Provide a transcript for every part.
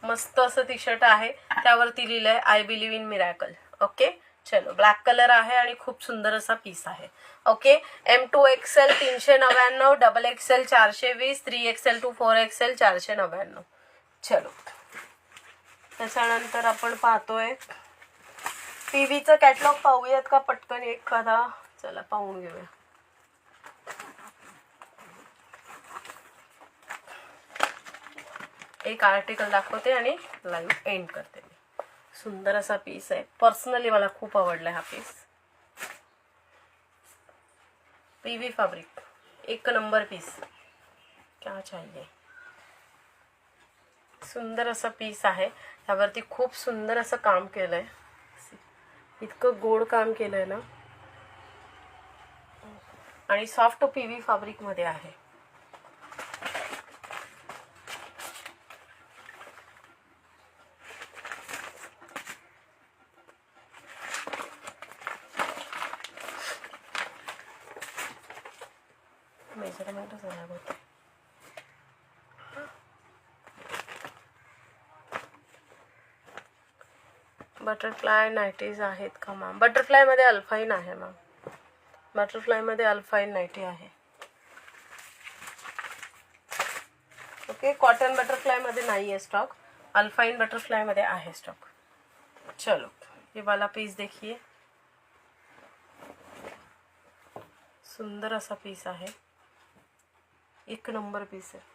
मस्त असं T shirt आहे, त्यावरती लिहिलंय I believe in miracle. Okay चलो, ब्लॅक कलर आहे आणि खूप सुंदर असा पीस आहे. Okay, M2XL 399, XXL 420, 3XL to 4XL 499. चलो, त्याच्यानंतर आपण पाहतोय पीव्हीचं कॅटलॉग पाहूयात का पटकन एखादा. चला पाहून घेऊया. एक आर्टिकल दाखवते आणि लाईव्ह एंड करते. सुंदर असा पीस आहे, पर्सनली मला खूप आवडला हा पीस. पीव्ही फॅब्रिक, एक नंबर पीस, क्या चाहिए. सुंदर असं पीस आहे, त्यावरती खूप सुंदर असं काम केलंय. इतकं गोड काम केलंय ना, आणि सॉफ्ट पीव्ही फॅब्रिक मध्ये आहे. मेजरमेंटच अलग होते. बटरफ्लाय नाईटीज आहेत का मॅम? बटरफ्लाय मध्ये अल्फाईन आहे मॅम, बटरफ्लाय मध्ये अल्फाईन नाईटी आहे. ओके, कॉटन बटरफ्लाय मध्ये नाही आहे स्टॉक, अल्फाईन बटरफ्लाय मध्ये आहे स्टॉक. चलो, ये वाला पीस देखिए, सुंदर असा पीस आहे, एक नंबर पीस आहे.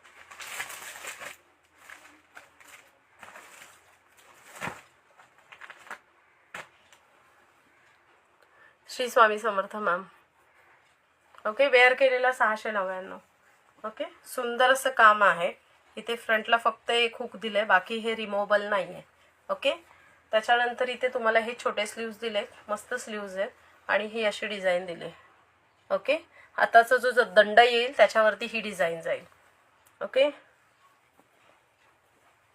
श्री स्वामी समर्थ मॅम. ओके, वेअर केलेला 699. ओके, सुंदर असं काम आहे. इथे फ्रंटला फक्त एक हुक दिलंय, बाकी हे रिमूव्हेबल नाही आहे. ओके, त्याच्यानंतर इथे तुम्हाला हे छोटे स्लीव्ज दिले, मस्त स्लीव्ज आहेत, आणि ही अशी डिझाईन दिली. ओके, आताचा जो दंड येईल त्याच्यावरती ही डिझाईन जाईल. ओके,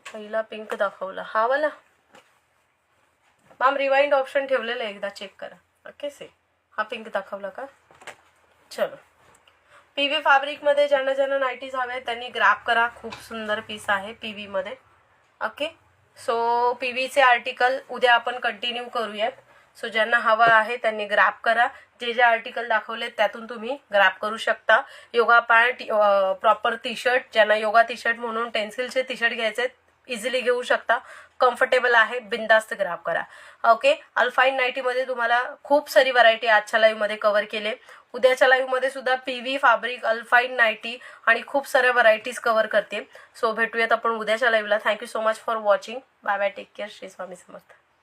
पहिला पिंक दाखवला हा वाला मॅम, रिवाइंड ऑप्शन ठेवलेलं आहे, एकदा चेक करा. ओके से हा पिंक दाखवला का? चलो, पीव्ही फॅब्रिक मध्ये ज्यांना ज्यांना नाईटीज हवे त्यांनी ग्रॅब करा, खूप सुंदर पीस आहे पीव्ही मध्ये. ओके, सो पीव्हीचे आर्टिकल उद्या आपण कंटिन्यू करूयात. सो ज्यांना हवा आहे त्यांनी ग्रॅब करा. जे जे आर्टिकल दाखवले त्यातून तुम्ही ग्रॅब करू शकता. Yoga pant, proper T shirt, ज्यांना योगा टी शर्ट म्हणून टेन्सिलचे टी शर्ट घ्यायचे इझिली घेऊ शकता, कम्फर्टेबल आहे, बिंदास्त ग्रॅब करा. ओके, अल्फाईन नाईटीमध्ये तुम्हाला खूप सारी व्हरायटी आजच्या लाईव्हमध्ये कव्हर केले. उद्याच्या लाईव्हमध्ये सुद्धा पीव्ही फॅब्रिक, अल्फाईन नाईटी आणि खूप साऱ्या व्हरायटीज कव्हर करते. सो भेटूयात आपण उद्याच्या लाईव्हला. Thank you so much for watching. Bye bye, take care. Shri Swami Samarth.